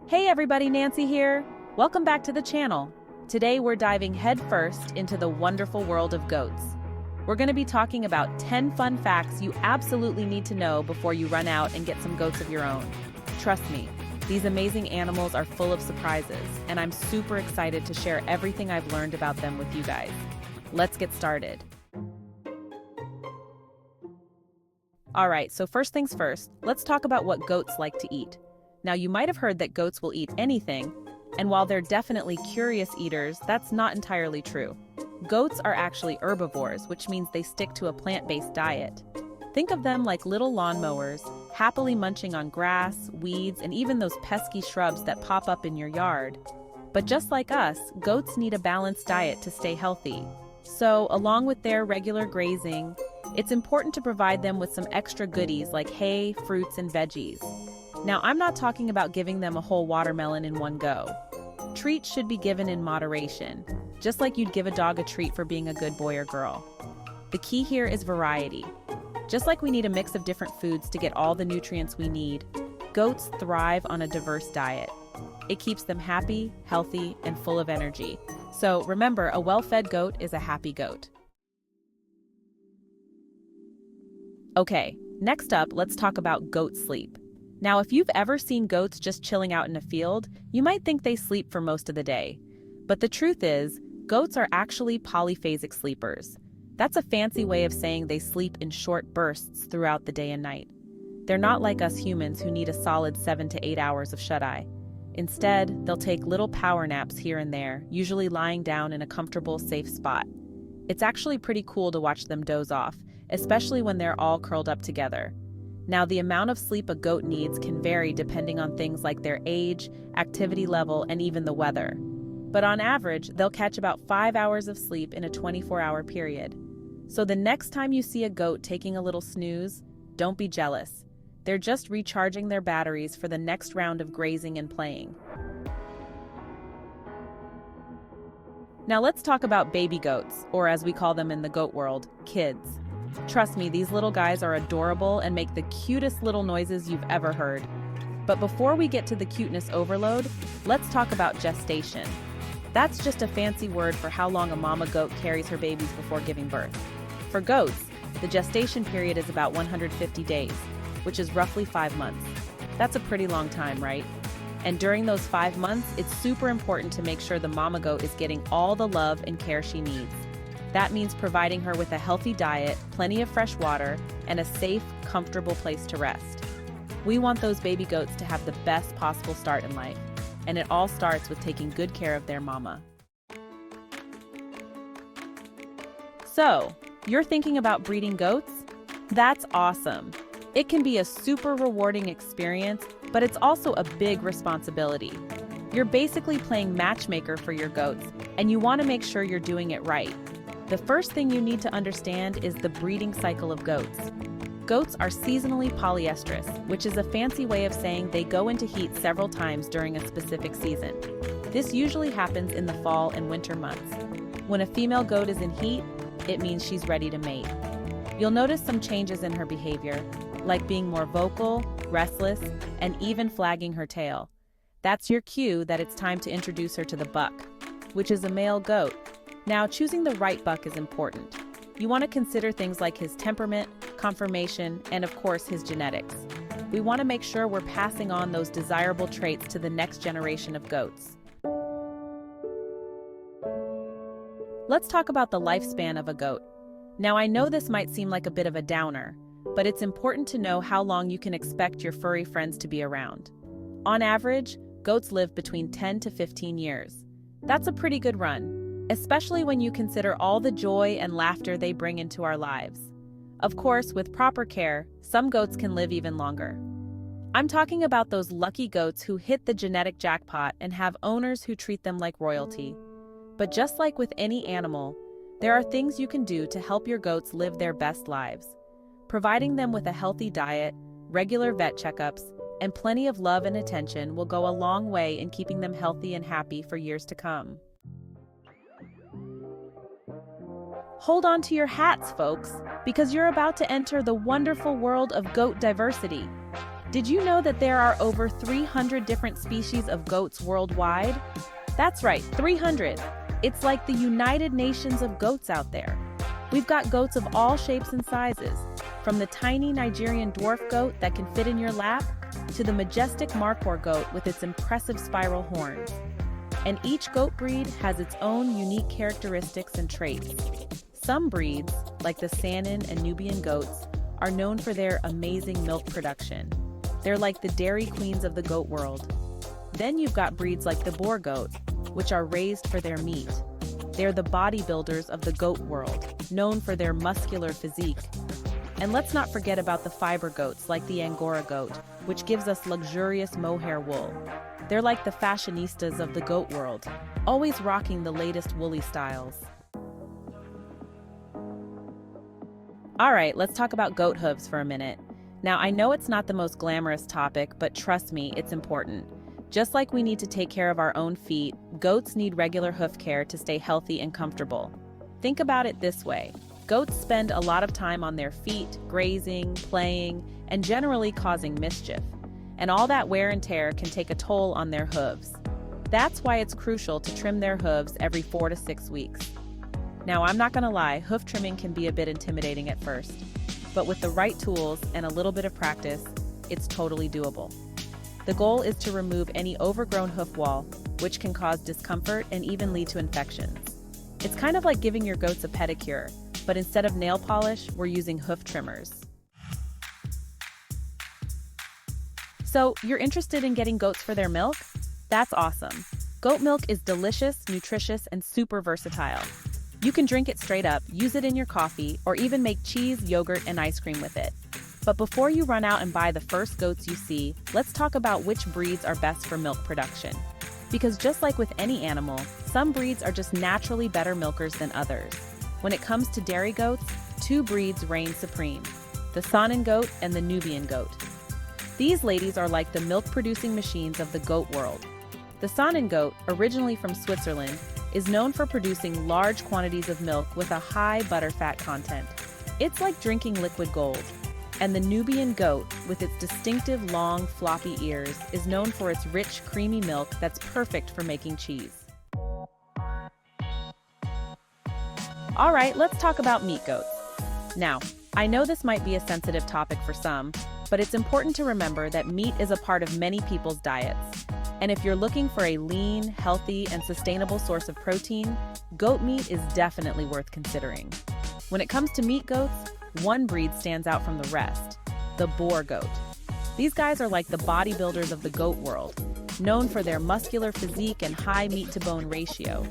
Hey everybody, Nancy here. Welcome back to the channel. Today we're diving headfirst into the wonderful world of goats. We're going to be talking about 10 fun facts you absolutely need to know before you run out and get some goats of your own. Trust me, these amazing animals are full of surprises, and I'm super excited to share everything I've learned about them with you guys. Let's get started. Alright, so first things first, let's talk about what goats like to eat. Now, you might have heard that goats will eat anything, and while they're definitely curious eaters, that's not entirely true. Goats are actually herbivores, which means they stick to a plant-based diet. Think of them like little lawnmowers, happily munching on grass, weeds, and even those pesky shrubs that pop up in your yard. But just like us, goats need a balanced diet to stay healthy. So, along with their regular grazing, it's important to provide them with some extra goodies like hay, fruits, and veggies. Now, I'm not talking about giving them a whole watermelon in one go. Treats should be given in moderation, just like you'd give a dog a treat for being a good boy or girl. The key here is variety. Just like we need a mix of different foods to get all the nutrients we need, goats thrive on a diverse diet. It keeps them happy, healthy, and full of energy. So remember, a well-fed goat is a happy goat. Okay, next up, let's talk about goat sleep. Now, if you've ever seen goats just chilling out in a field, you might think they sleep for most of the day. But the truth is, goats are actually polyphasic sleepers. That's a fancy way of saying they sleep in short bursts throughout the day and night. They're not like us humans who need a solid 7 to 8 hours of shut-eye. Instead, they'll take little power naps here and there, usually lying down in a comfortable, safe spot. It's actually pretty cool to watch them doze off, especially when they're all curled up together. Now, the amount of sleep a goat needs can vary depending on things like their age, activity level, and even the weather. But on average, they'll catch about 5 hours of sleep in a 24-hour period. So the next time you see a goat taking a little snooze, don't be jealous. They're just recharging their batteries for the next round of grazing and playing. Now let's talk about baby goats, or as we call them in the goat world, kids. Trust me, these little guys are adorable and make the cutest little noises you've ever heard. But before we get to the cuteness overload, let's talk about gestation. That's just a fancy word for how long a mama goat carries her babies before giving birth. For goats, the gestation period is about 150 days, which is roughly 5 months. That's a pretty long time, right? And during those 5 months, it's super important to make sure the mama goat is getting all the love and care she needs. That means providing her with a healthy diet, plenty of fresh water, and a safe, comfortable place to rest. We want those baby goats to have the best possible start in life, and it all starts with taking good care of their mama. So, you're thinking about breeding goats? That's awesome. It can be a super rewarding experience, but it's also a big responsibility. You're basically playing matchmaker for your goats, and you want to make sure you're doing it right. The first thing you need to understand is the breeding cycle of goats. Goats are seasonally polyestrous, which is a fancy way of saying they go into heat several times during a specific season. This usually happens in the fall and winter months. When a female goat is in heat, it means she's ready to mate. You'll notice some changes in her behavior, like being more vocal, restless, and even flagging her tail. That's your cue that it's time to introduce her to the buck, which is a male goat. Now, choosing the right buck is important. You want to consider things like his temperament, conformation, and of course his genetics. We want to make sure we're passing on those desirable traits to the next generation of goats. Let's talk about the lifespan of a goat. Now, I know this might seem like a bit of a downer, but it's important to know how long you can expect your furry friends to be around. On average, goats live between 10 to 15 years. That's a pretty good run, especially when you consider all the joy and laughter they bring into our lives. Of course, with proper care, some goats can live even longer. I'm talking about those lucky goats who hit the genetic jackpot and have owners who treat them like royalty. But just like with any animal, there are things you can do to help your goats live their best lives. Providing them with a healthy diet, regular vet checkups, and plenty of love and attention will go a long way in keeping them healthy and happy for years to come. Hold on to your hats, folks, because you're about to enter the wonderful world of goat diversity. Did you know that there are over 300 different species of goats worldwide? That's right, 300. It's like the United Nations of goats out there. We've got goats of all shapes and sizes, from the tiny Nigerian dwarf goat that can fit in your lap to the majestic Markhor goat with its impressive spiral horns. And each goat breed has its own unique characteristics and traits. Some breeds, like the Saanen and Nubian goats, are known for their amazing milk production. They're like the dairy queens of the goat world. Then you've got breeds like the Boer goat, which are raised for their meat. They're the bodybuilders of the goat world, known for their muscular physique. And let's not forget about the fiber goats like the Angora goat, which gives us luxurious mohair wool. They're like the fashionistas of the goat world, always rocking the latest woolly styles. All right, let's talk about goat hooves for a minute. Now, I know it's not the most glamorous topic, but trust me, it's important. Just like we need to take care of our own feet, goats need regular hoof care to stay healthy and comfortable. Think about it this way. Goats spend a lot of time on their feet, grazing, playing, and generally causing mischief. And all that wear and tear can take a toll on their hooves. That's why it's crucial to trim their hooves every 4 to 6 weeks. Now, I'm not gonna lie, hoof trimming can be a bit intimidating at first, but with the right tools and a little bit of practice, it's totally doable. The goal is to remove any overgrown hoof wall, which can cause discomfort and even lead to infections. It's kind of like giving your goats a pedicure, but instead of nail polish, we're using hoof trimmers. So, you're interested in getting goats for their milk? That's awesome. Goat milk is delicious, nutritious, and super versatile. You can drink it straight up, use it in your coffee, or even make cheese, yogurt, and ice cream with it. But before you run out and buy the first goats you see, let's talk about which breeds are best for milk production. Because just like with any animal, some breeds are just naturally better milkers than others. When it comes to dairy goats, 2 breeds reign supreme: the Saanen goat and the Nubian goat. These ladies are like the milk-producing machines of the goat world. The Saanen goat, originally from Switzerland, is known for producing large quantities of milk with a high butterfat content. It's like drinking liquid gold. And the Nubian goat, with its distinctive long, floppy ears, is known for its rich, creamy milk that's perfect for making cheese. All right, let's talk about meat goats. Now, I know this might be a sensitive topic for some, but it's important to remember that meat is a part of many people's diets. And if you're looking for a lean, healthy, and sustainable source of protein, goat meat is definitely worth considering. When it comes to meat goats, one breed stands out from the rest: the Boer goat. These guys are like the bodybuilders of the goat world, known for their muscular physique and high meat-to-bone ratio.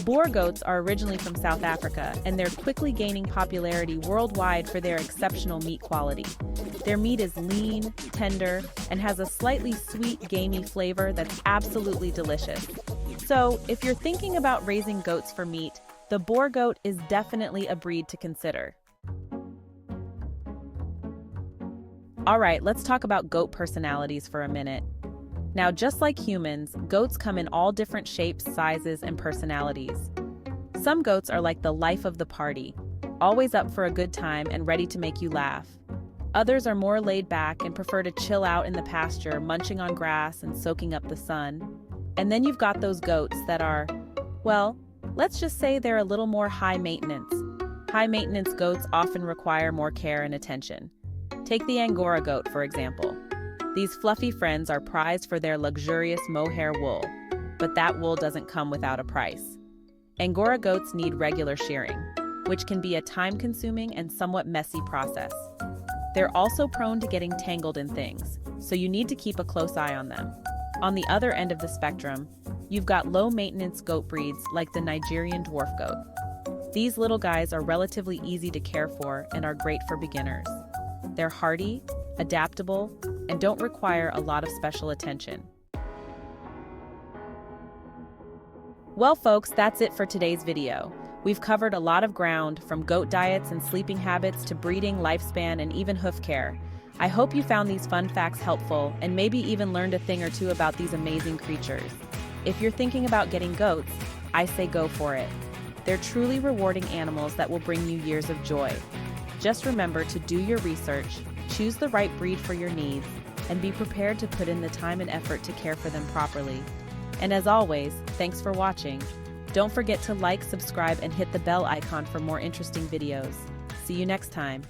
Boer goats are originally from South Africa, and they're quickly gaining popularity worldwide for their exceptional meat quality. Their meat is lean, tender, and has a slightly sweet, gamey flavor that's absolutely delicious. So, if you're thinking about raising goats for meat, the Boer goat is definitely a breed to consider. All right, let's talk about goat personalities for a minute. Now, just like humans, goats come in all different shapes, sizes, and personalities. Some goats are like the life of the party, always up for a good time and ready to make you laugh. Others are more laid back and prefer to chill out in the pasture, munching on grass and soaking up the sun. And then you've got those goats that are, well, let's just say they're a little more high maintenance. High maintenance goats often require more care and attention. Take the Angora goat, for example. These fluffy friends are prized for their luxurious mohair wool, but that wool doesn't come without a price. Angora goats need regular shearing, which can be a time-consuming and somewhat messy process. They're also prone to getting tangled in things, so you need to keep a close eye on them. On the other end of the spectrum, you've got low-maintenance goat breeds like the Nigerian dwarf goat. These little guys are relatively easy to care for and are great for beginners. They're hardy, adaptable, and don't require a lot of special attention. Well, folks, that's it for today's video. We've covered a lot of ground, from goat diets and sleeping habits to breeding, lifespan, and even hoof care. I hope you found these fun facts helpful and maybe even learned a thing or two about these amazing creatures. If you're thinking about getting goats, I say go for it. They're truly rewarding animals that will bring you years of joy. Just remember to do your research, choose the right breed for your needs, and be prepared to put in the time and effort to care for them properly. And as always, thanks for watching. Don't forget to like, subscribe, and hit the bell icon for more interesting videos. See you next time.